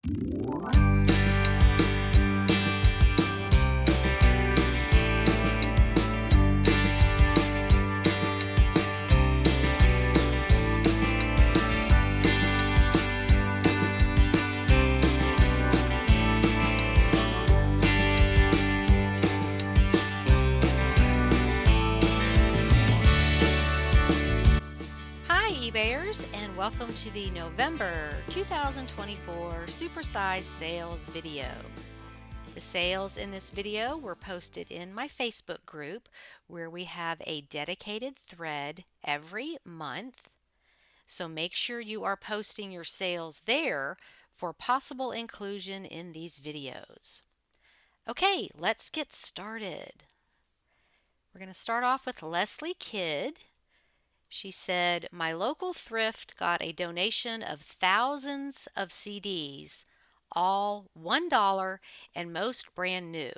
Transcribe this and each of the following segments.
Hi eBayers, and welcome to the November 2024 SuperSize sales video. The sales in this video were posted in my Facebook group where we have a dedicated thread every month. So make sure you are posting your sales there for possible inclusion in these videos. Okay, let's get started. We're going to start off with Leslie Kidd. She said, my local thrift got a donation of thousands of CDs, all $1 and most brand new.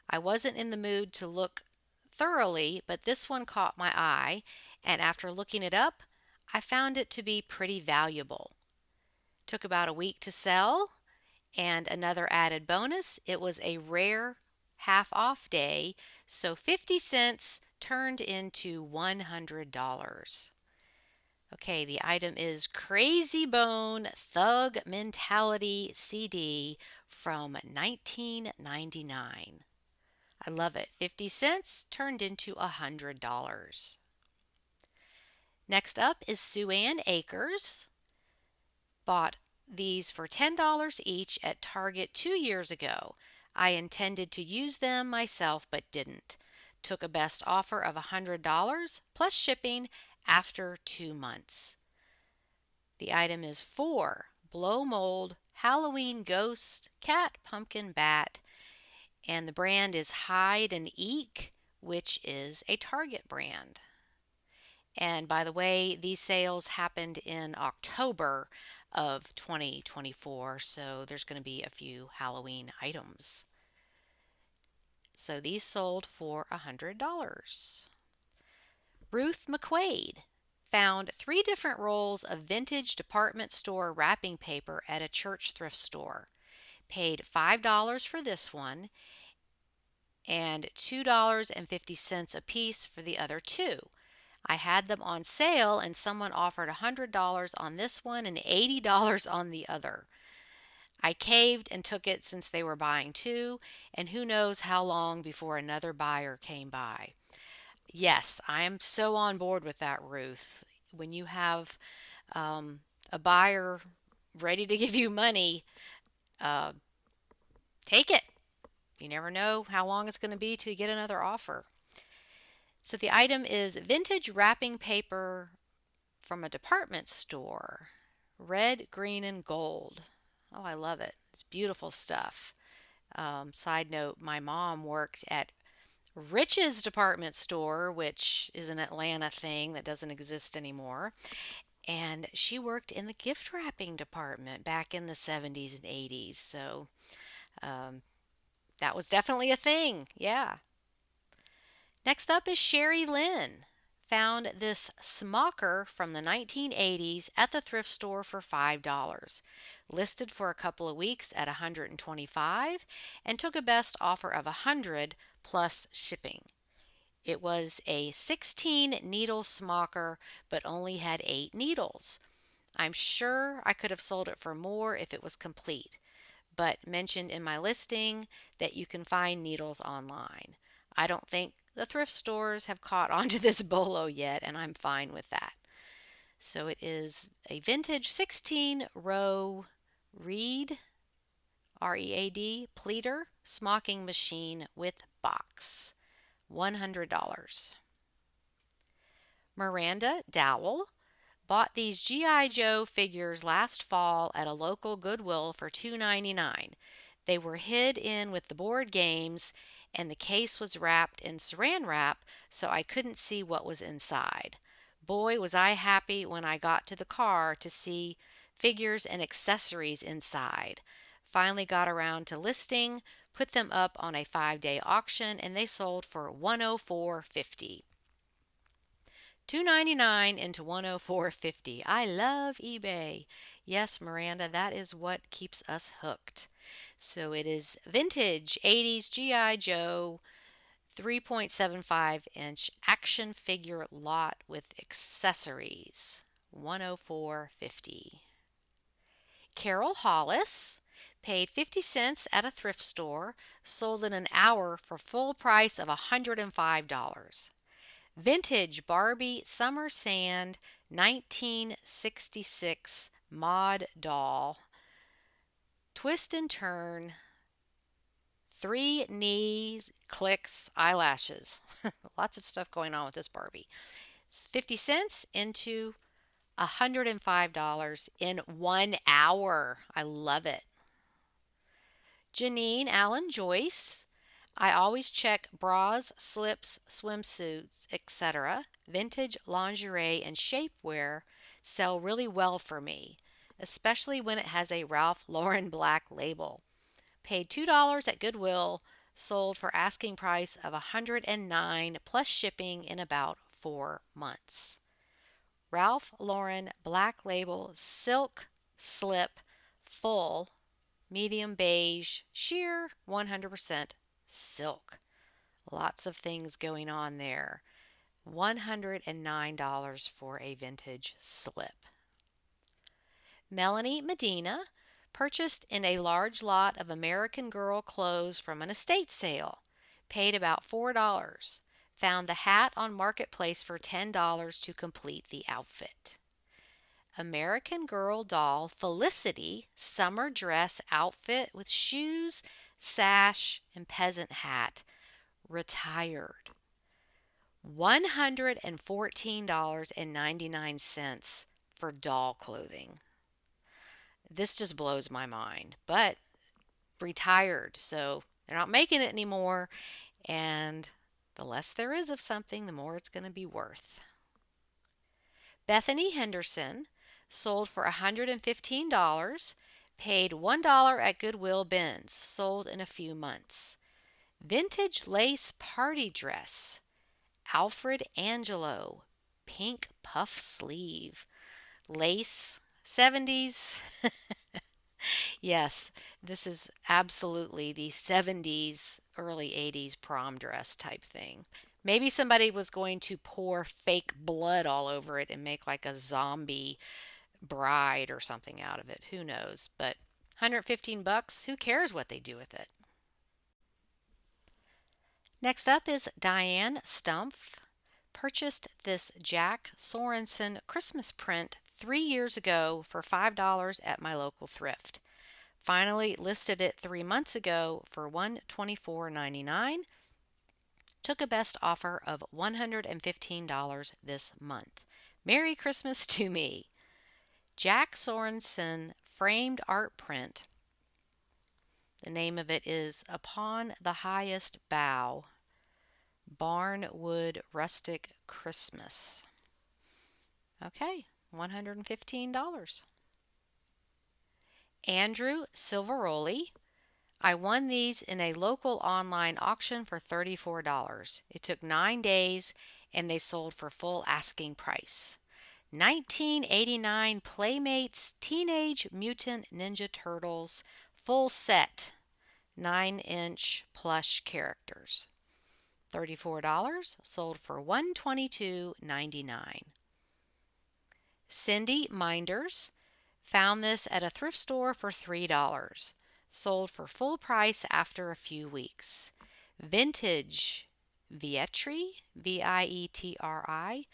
I wasn't in the mood to look thoroughly, but this one caught my eye, and after looking it up, I found it to be pretty valuable. Took about a week to sell, and another added bonus, it was a rare half-off day, so 50 cents turned into $100. Okay, the item is Crazy Bone Thug Mentality CD from 1999. I love it. 50 cents turned into $100. Next up is Suzanne Akers. Bought these for $10 each at Target 2 years ago. I intended to use them myself but didn't. Took a best offer of $100 plus shipping after 2 months. The item is 4 blow mold Halloween ghost cat pumpkin bat, and the brand is Hide and Eek, which is a Target brand. And by the way, these sales happened in October of 2024, so there's going to be a few Halloween items. So these sold for $100. Ruth McQuaid found 3 different rolls of vintage department store wrapping paper at a church thrift store. Paid $5 for this one and $2.50 a piece for the other 2. I had them on sale and someone offered $100 on this one and $80 on the other. I caved and took it since they were buying 2, and who knows how long before another buyer came by. Yes, I am so on board with that, Ruth. When you have a buyer ready to give you money, take it. You never know how long it's going to be till you get another offer. So the item is vintage wrapping paper from a department store. Red, green, and gold. Oh, I love it. It's beautiful stuff. Side note, my mom worked at Rich's department store, which is an Atlanta thing that doesn't exist anymore. And she worked in the gift wrapping department back in the 70s and 80s. So that was definitely a thing. Yeah. Next up is Sherry Lynn. Found this smocker from the 1980s at the thrift store for $5. Listed for a couple of weeks at $125 and took a best offer of $100 plus shipping. It was a 16 needle smocker but only had 8 needles. I'm sure I could have sold it for more if it was complete, but mentioned in my listing that you can find needles online. I don't think the thrift stores have caught on to this BOLO yet, and I'm fine with that. So it is a vintage 16-row Reed, R-E-A-D, pleater smocking machine with box. $100. Miranda Dowell bought these G.I. Joe figures last fall at a local Goodwill for $2.99. They were hid in with the board games, and the case was wrapped in saran wrap, so I couldn't see what was inside. Boy, was I happy when I got to the car to see figures and accessories inside. Finally got around to listing, put them up on a 5-day auction, and they sold for $104.50. $2.99 into $104.50. I love eBay. Yes, Miranda, that is what keeps us hooked. So it is vintage 80s GI Joe 3.75-inch action figure lot with accessories. 104.50. Carol Hollis paid 50 cents at a thrift store, sold in an hour for full price of $105. Vintage Barbie Summer Sand 1966 mod doll. Twist and turn, three knees, clicks, eyelashes. Lots of stuff going on with this Barbie. It's 50 cents into $105 in 1 hour. I love it. Janine Allen Joyce. I always check bras, slips, swimsuits, etc. Vintage lingerie and shapewear sell really well for me, especially when it has a Ralph Lauren black label. Paid $2 at Goodwill, sold for asking price of $109 plus shipping in about 4 months. Ralph Lauren black label silk slip full medium beige sheer 100% silk. Lots of things going on there. $109 for a vintage slip. Melanie Medina purchased in a large lot of American Girl clothes from an estate sale. Paid about $4. Found the hat on Marketplace for $10 to complete the outfit. American Girl doll Felicity summer dress outfit with shoes, sash, and peasant hat. Retired. $114.99 for doll clothing. This just blows my mind, but retired, so they're not making it anymore, and the less there is of something, the more it's going to be worth. Bethany Henderson sold for $115, paid $1 at Goodwill bins, sold in a few months. Vintage lace party dress, Alfred Angelo, pink puff sleeve, lace, 70s. Yes, this is absolutely the 70s, early 80s prom dress type thing. Maybe somebody was going to pour fake blood all over it and make like a zombie bride or something out of it. Who knows? But $115, who cares what they do with it? Next up is Diane Stumpf. Purchased this Jack Sorensen Christmas print 3 years ago for $5 at my local thrift. Finally listed it 3 months ago for $124.99. Took a best offer of $115 this month. Merry Christmas to me. Jack Sorensen framed art print. The name of it is Upon the Highest Bough, Barnwood Rustic Christmas. Okay, $115. Andrew Silveroli. I won these in a local online auction for $34. It took 9 days and they sold for full asking price. 1989 Playmates Teenage Mutant Ninja Turtles full set, 9-inch plush characters. $34, sold for $122.99. Cindy Minders found this at a thrift store for $3. Sold for full price after a few weeks. Vintage Vietri, Vietri,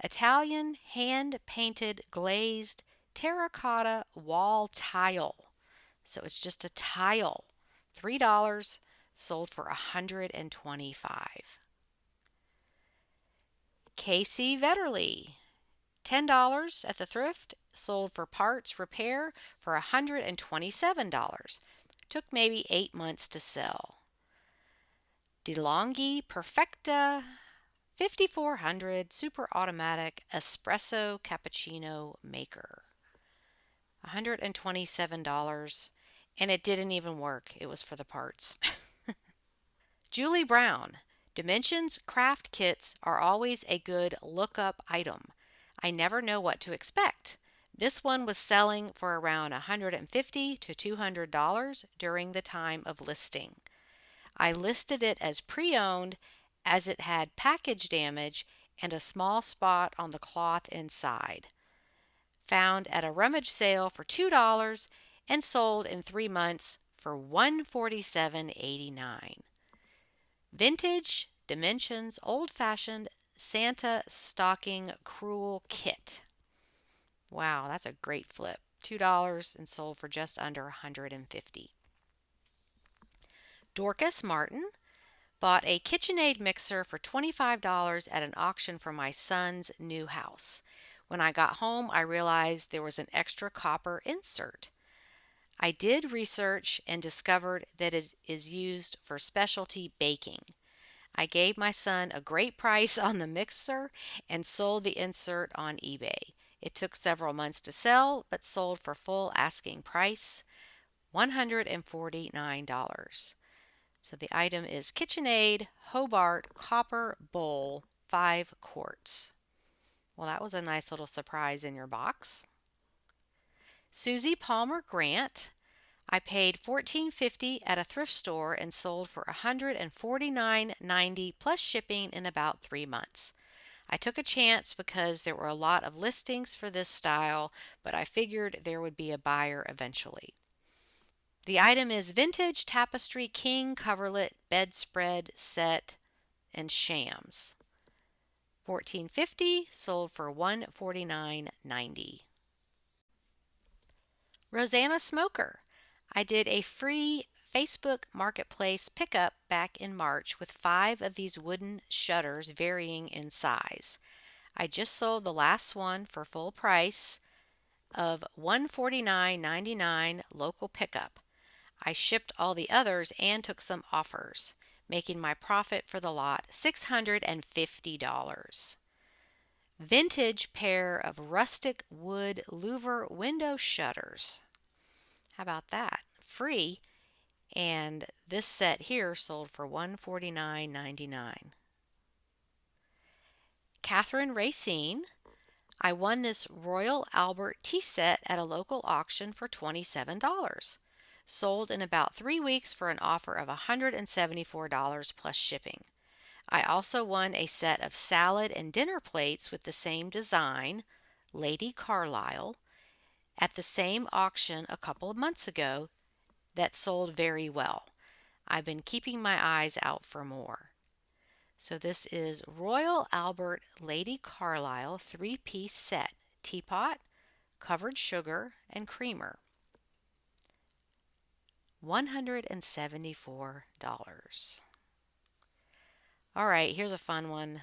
Italian hand-painted glazed terracotta wall tile. So it's just a tile. $3, sold for $125. Casey Vetterly, $10 at the thrift, sold for parts repair for $127. Took maybe 8 months to sell. DeLonghi Perfecta 5400 super automatic espresso cappuccino maker. $127, and it didn't even work. It was for the parts. Julie Brown, Dimensions craft kits are always a good look-up item. I never know what to expect. This one was selling for around $150 to $200 during the time of listing. I listed it as pre-owned as it had package damage and a small spot on the cloth inside. Found at a rummage sale for $2 and sold in 3 months for $147.89. Vintage Dimensions Old-Fashioned Santa Stocking Crewel Kit. Wow, that's a great flip. $2 and sold for just under $150. Dorcas Martin bought a KitchenAid mixer for $25 at an auction for my son's new house. When I got home, I realized there was an extra copper insert. I did research and discovered that it is used for specialty baking. I gave my son a great price on the mixer and sold the insert on eBay. It took several months to sell, but sold for full asking price, $149. So the item is KitchenAid Hobart Copper Bowl, 5 quarts. Well, that was a nice little surprise in your box. Susie Palmer Grant. I paid $14.50 at a thrift store and sold for $149.90 plus shipping in about 3 months. I took a chance because there were a lot of listings for this style, but I figured there would be a buyer eventually. The item is Vintage Tapestry King Coverlet Bedspread Set and Shams. $14.50, sold for $149.90. Rosanna Smoker. I did a free Facebook Marketplace pickup back in March with 5 of these wooden shutters varying in size. I just sold the last one for full price of $149.99 local pickup. I shipped all the others and took some offers, making my profit for the lot $650. Vintage pair of rustic wood louver window shutters. How about that? Free. And this set here sold for $149.99. Catherine Racine. I won this Royal Albert tea set at a local auction for $27. Sold in about 3 weeks for an offer of $174 plus shipping. I also won a set of salad and dinner plates with the same design, Lady Carlisle, at the same auction a couple of months ago that sold very well. I've been keeping my eyes out for more. So this is Royal Albert Lady Carlisle 3-piece set, teapot, covered sugar, and creamer. $174. All right, here's a fun one.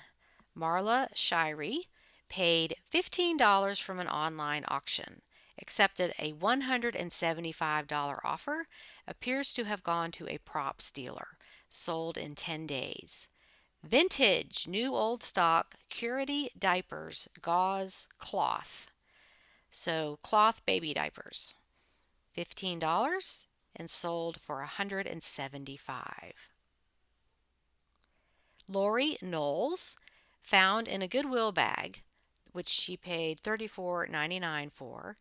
Marla Shirey paid $15 from an online auction. Accepted a $175 offer, appears to have gone to a props dealer. Sold in 10 days. Vintage, new old stock, Curity diapers, gauze, cloth. So cloth baby diapers. $15 and sold for $175. Lori Knowles found in a Goodwill bag, which she paid $34.99 for,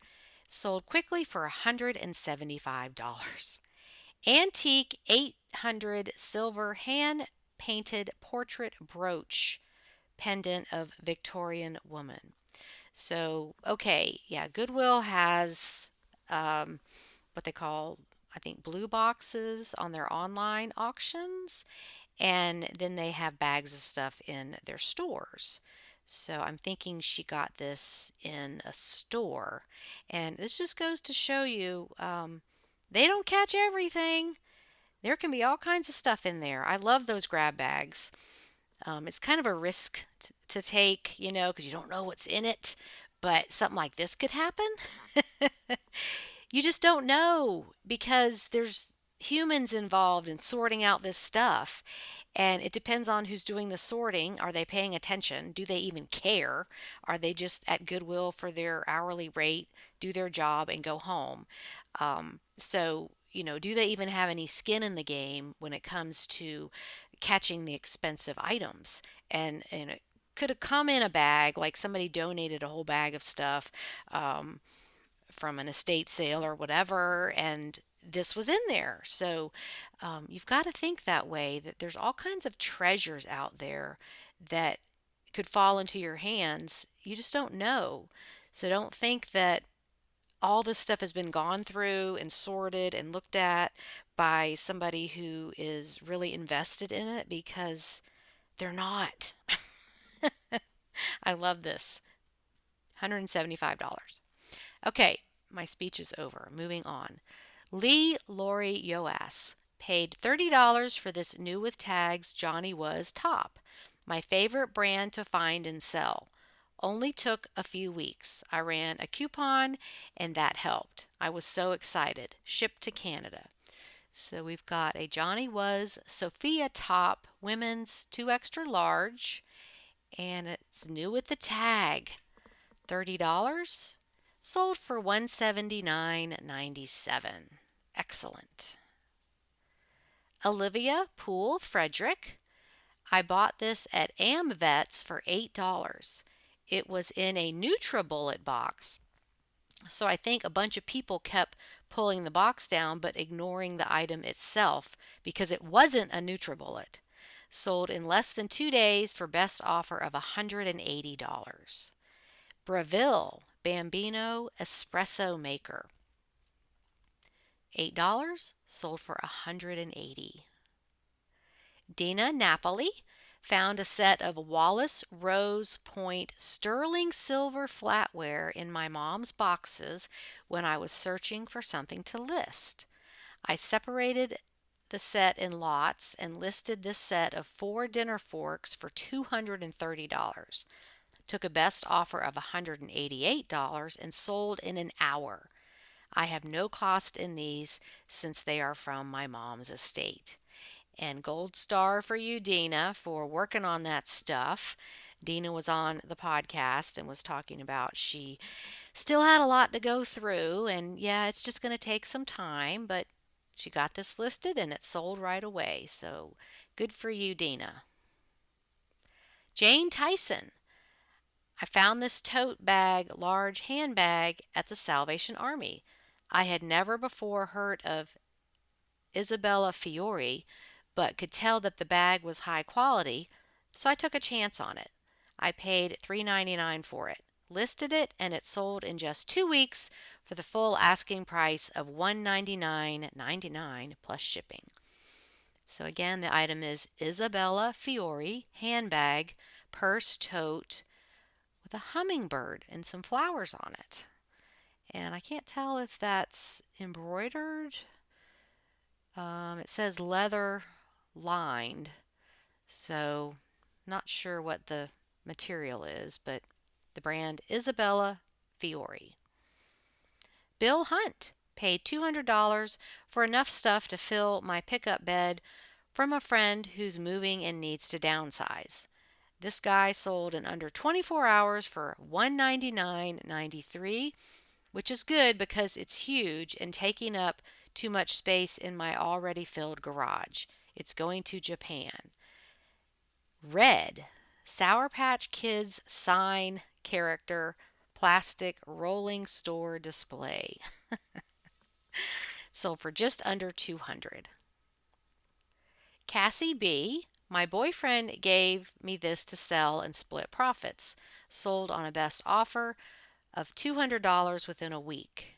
sold quickly for $175. Antique 800 silver hand-painted portrait brooch pendant of Victorian woman. So, okay, yeah, Goodwill has what they call, I think, blue boxes on their online auctions, and then they have bags of stuff in their stores. So I'm thinking she got this in a store. And this just goes to show you they don't catch everything. There can be all kinds of stuff in there. I love those grab bags. It's kind of a risk to take, because you don't know what's in it. But something like this could happen. You just don't know because there's humans involved in sorting out this stuff. And it depends on who's doing the sorting. Are they paying attention? Do they even care? Are they just at Goodwill for their hourly rate, do their job, and go home? So, do they even have any skin in the game when it comes to catching the expensive items. And it could have come in a bag, like somebody donated a whole bag of stuff from an estate sale or whatever, and this was in there. So you've got to think that way, that there's all kinds of treasures out there that could fall into your hands. You just don't know. So don't think that all this stuff has been gone through and sorted and looked at by somebody who is really invested in it, because they're not. I love this. $175. Okay, my speech is over. Moving on. Lee Lori Yoas paid $30 for this new with tags Johnny Was top. My favorite brand to find and sell. Only took a few weeks. I ran a coupon and that helped. I was so excited. Shipped to Canada. So we've got a Johnny Was Sopia top, women's 2 extra large, and it's new with the tag. $30. Sold for $179.97. Excellent. Olivia Poole Frederick. I bought this at AmVets for $8. It was in a NutriBullet box. So I think a bunch of people kept pulling the box down but ignoring the item itself because it wasn't a NutriBullet. Sold in less than 2 days for best offer of $180. Breville Bambino Espresso Maker. $8, sold for $180. Dina Napoli found a set of Wallace Rose Point sterling silver flatware in my mom's boxes when I was searching for something to list. I separated the set in lots and listed this set of 4 dinner forks for $230. Took a best offer of $188 and sold in an hour. I have no cost in these since they are from my mom's estate. And gold star for you, Dina, for working on that stuff. Dina was on the podcast and was talking about she still had a lot to go through, and yeah, it's just going to take some time, but she got this listed and it sold right away. So good for you, Dina. Jane Tyson. I found this tote bag, large handbag, at the Salvation Army. I had never before heard of Isabella Fiore, but could tell that the bag was high quality, so I took a chance on it. I paid $3.99 for it, listed it, and it sold in just 2 weeks for the full asking price of $199.99 plus shipping. So again, the item is Isabella Fiore handbag, purse tote, with a hummingbird and some flowers on it. And I can't tell if that's embroidered. It says leather lined, so not sure what the material is, but the brand Isabella Fiore. Bill Hunt paid $200 for enough stuff to fill my pickup bed from a friend who's moving and needs to downsize. This guy sold in under 24 hours for $199.93, which is good because it's huge and taking up too much space in my already filled garage. It's going to Japan. Red Sour Patch Kids sign character plastic rolling store display. Sold for just under $200. Cassie B. My boyfriend gave me this to sell and split profits. Sold on a best offer of $200 within a week.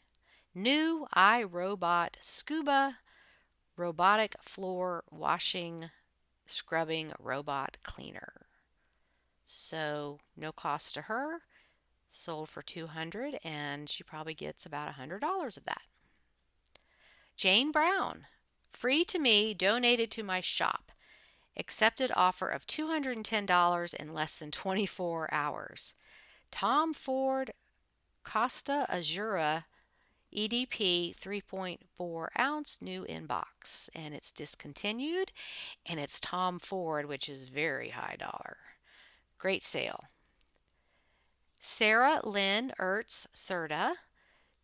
New iRobot Scuba Robotic Floor Washing Scrubbing Robot Cleaner. So no cost to her. Sold for $200, and she probably gets about $100 of that. Jane Brown. Free to me, donated to my shop. Accepted offer of $210 in less than 24 hours. Tom Ford Costa Azura EDP 3.4 ounce new in box, and it's discontinued, and it's Tom Ford, which is very high dollar. Great sale. Sarah Lynn Ertz Serta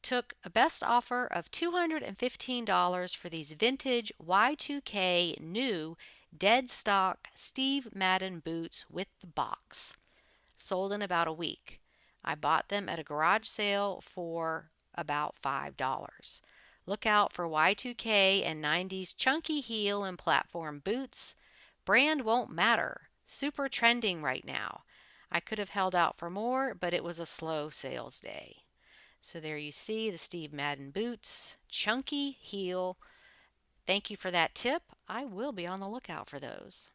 took a best offer of $215 for these vintage Y2K new dead stock Steve Madden boots with the box. Sold in about a week. I bought them at a garage sale for about $5. Look out for Y2K and 90s chunky heel and platform boots. Brand won't matter. Super trending right now. I could have held out for more, but it was a slow sales day. So there you see the Steve Madden boots, chunky heel. Thank you for that tip. I will be on the lookout for those.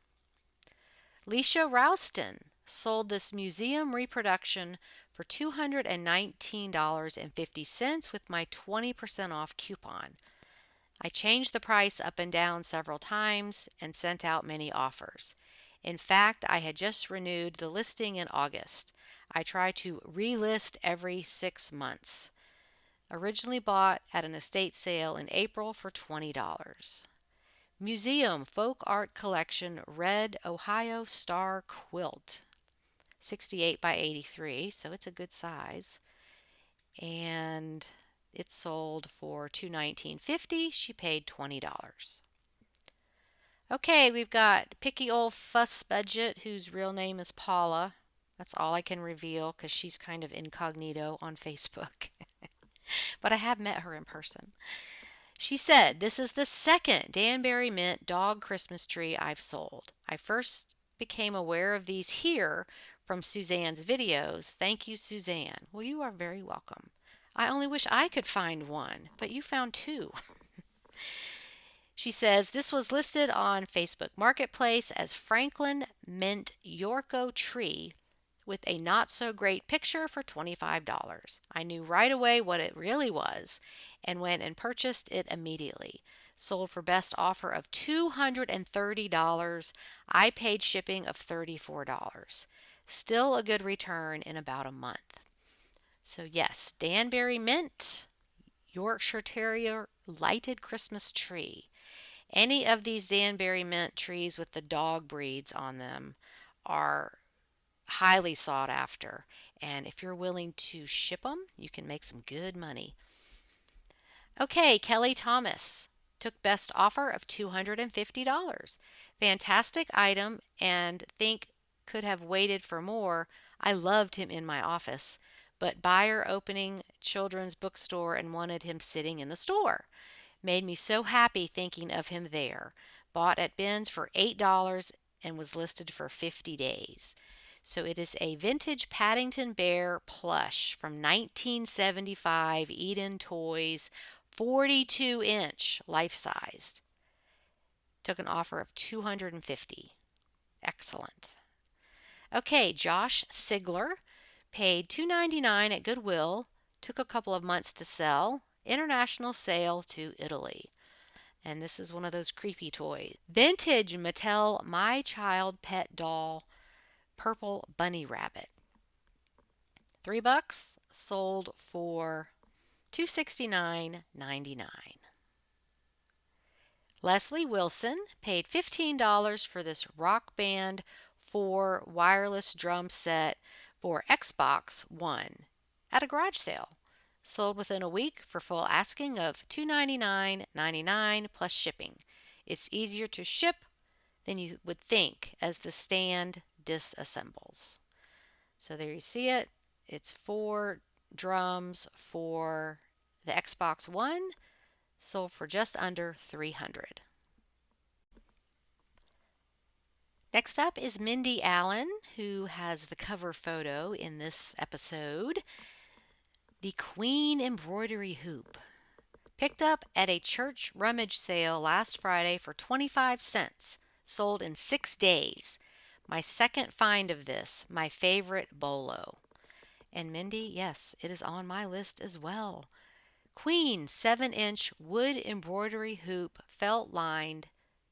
Leisha Rouston sold this museum reproduction for $219.50 with my 20% off coupon. I changed the price up and down several times and sent out many offers. In fact, I had just renewed the listing in August. I try to relist every 6 months. Originally bought at an estate sale in April for $20. Museum Folk Art Collection Red Ohio Star Quilt, 68 by 83, so it's a good size. And it sold for $219.50. She paid $20. Okay, we've got Picky Old Fuss Budget, whose real name is Paula. That's all I can reveal because she's kind of incognito on Facebook. But I have met her in person. She said, "This is the second Danbury Mint dog Christmas tree I've sold. I first became aware of these here from Suzanne's videos. Thank you, Suzanne." Well, you are very welcome. I only wish I could find one, but you found two. She says, "This was listed on Facebook Marketplace as Franklin Mint Yorko tree with a not so great picture for $25. I knew right away what it really was and went and purchased it immediately. Sold for best offer of $230. I paid shipping of $34. Still a good return in about a month." So yes, Danbury Mint, Yorkshire Terrier lighted Christmas tree. Any of these Danbury Mint trees with the dog breeds on them are highly sought after, and if you're willing to ship them, you can make some good money. Okay, Kelly Thomas took best offer of $250. Fantastic item, and think could have waited for more. I loved him in my office, but buyer opening children's bookstore and wanted him sitting in the store. Made me so happy thinking of him there. Bought at Ben's for $8 and was listed for 50 days. So it is a vintage Paddington Bear plush from 1975 Eden Toys, 42-inch, life-sized. Took an offer of $250. Excellent. Okay, Josh Sigler paid $2.99 at Goodwill. Took a couple of months to sell. International sale to Italy. And this is one of those creepy toys. Vintage Mattel My Child Pet Doll Purple Bunny Rabbit. $3, sold for $269.99. Leslie Wilson paid $15 for this Rock Band 4 wireless drum set for Xbox One at a garage sale. Sold within a week for full asking of $299.99 plus shipping. It's easier to ship than you would think as the stand disassembles. So there you see it. It's 4 drums for the Xbox One, sold for just under $300. Next up is Mindy Allen, who has the cover photo in this episode. The Queen Embroidery Hoop. Picked up at a church rummage sale last Friday for 25 cents. Sold in 6 days. My second find of this, my favorite BOLO. And Mindy, yes, it is on my list as well. Queen 7-inch wood embroidery hoop, felt lined,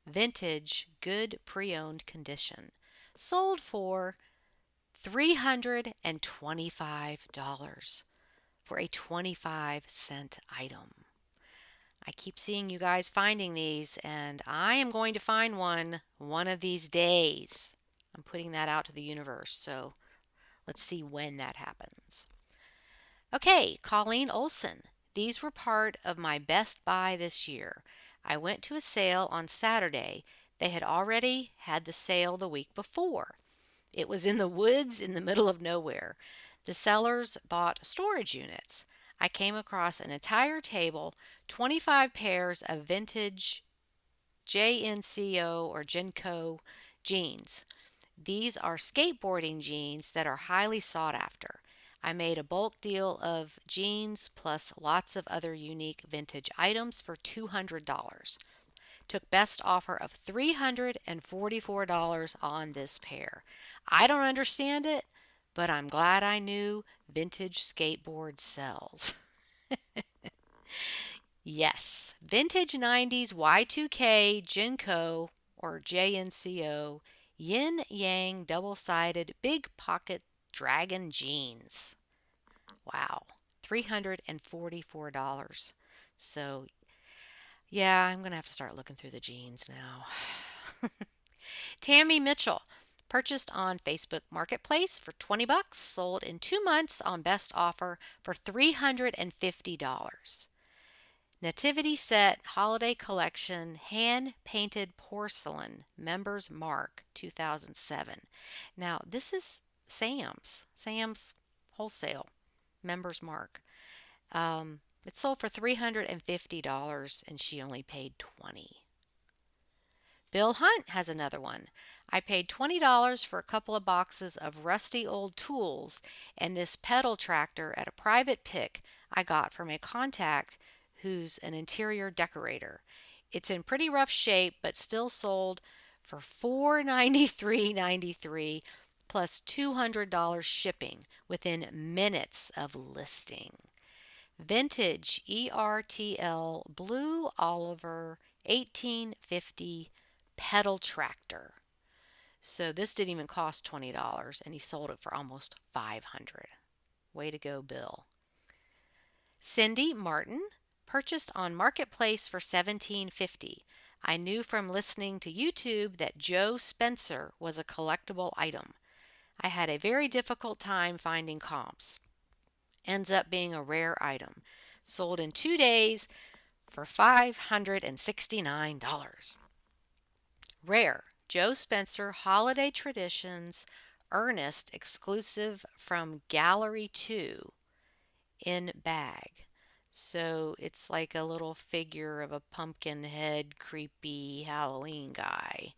vintage, good pre-owned condition. Sold for $325 for a 25-cent item. I keep seeing you guys finding these, and I am going to find one of these days. I'm putting that out to the universe, so let's see when that happens. Okay, Colleen Olson. These were part of my best buy this year. I went to a sale on Saturday They had already had the sale the week before. It was in the woods in the middle of nowhere. The sellers bought storage units. I came across an entire table, 25 pairs of vintage JNCO or Genco jeans. These are skateboarding jeans that are highly sought after. I made a bulk deal of jeans plus lots of other unique vintage items for $200. Took best offer of $344 on this pair. I don't understand it, but I'm glad I knew vintage skateboard sells. Yes, vintage 90s Y2K Genco or JNCO Yin Yang double-sided big pocket dragon jeans. Wow, $344. So, yeah, I'm going to have to start looking through the jeans now. Tammy Mitchell purchased on Facebook Marketplace for $20, sold in 2 months on best offer for $350. Nativity set holiday collection hand-painted porcelain members mark 2007. Now this is Sam's wholesale members mark. It sold for $350 and she only paid $20. Bill Hunt has another one. I paid $20 for a couple of boxes of rusty old tools and this pedal tractor at a private pick I got from a contact who's an interior decorator. It's in pretty rough shape but still sold for $493.93 plus $200 shipping within minutes of listing. Vintage ERTL Blue Oliver 1850 pedal tractor. So this didn't even cost $20 and he sold it for almost $500. Way to go, Bill. Cindy Martin purchased on Marketplace for $17.50. I knew from listening to YouTube that Joe Spencer was a collectible item. I had a very difficult time finding comps. Ends up being a rare item. Sold in 2 days for $569. Rare Joe Spencer Holiday Traditions Ernest exclusive from Gallery 2 in bag. So it's like a little figure of a pumpkin head creepy Halloween guy.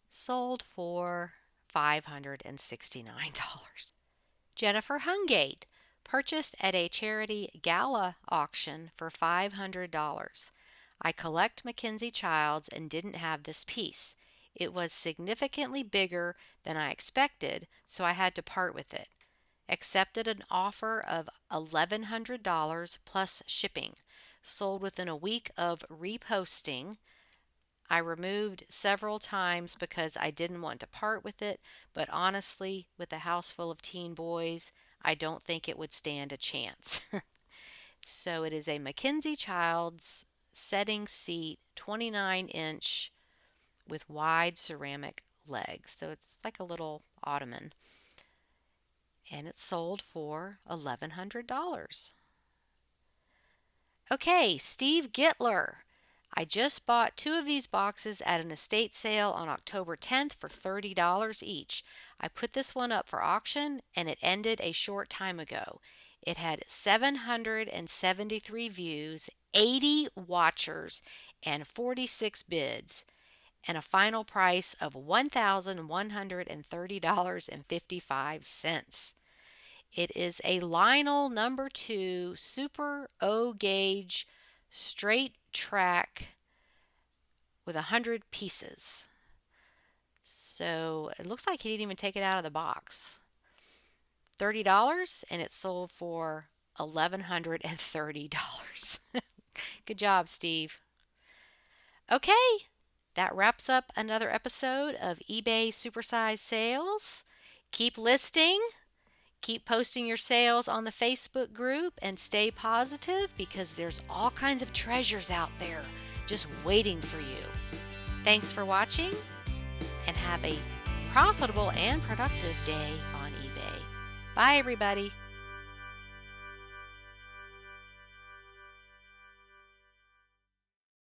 Sold for $569. Jennifer Hungate purchased at a charity gala auction for $500. I collect Mackenzie Childs and didn't have this piece. It was significantly bigger than I expected, so I had to part with it. Accepted an offer of $1,100 plus shipping. Sold within a week of reposting. I removed several times because I didn't want to part with it, but honestly, with a house full of teen boys, I don't think it would stand a chance. So it is a Mackenzie Childs setting seat, 29-inch with wide ceramic legs. So it's like a little ottoman. And it sold for $1,100. Okay, Steve Gittler. I just bought 2 of these boxes at an estate sale on October 10th for $30 each. I put this one up for auction and it ended a short time ago. It had 773 views, 80 watchers, and 46 bids, and a final price of $1,130.55. It is a Lionel number 2 Super O gauge straight track with 100 pieces. So it looks like he didn't even take it out of the box. $30 and it sold for $1,130. Good job, Steve. Okay, that wraps up another episode of eBay SuperSize Sales. Keep listing. Keep posting your sales on the Facebook group and stay positive because there's all kinds of treasures out there just waiting for you. Thanks for watching and have a profitable and productive day on eBay. Bye, everybody.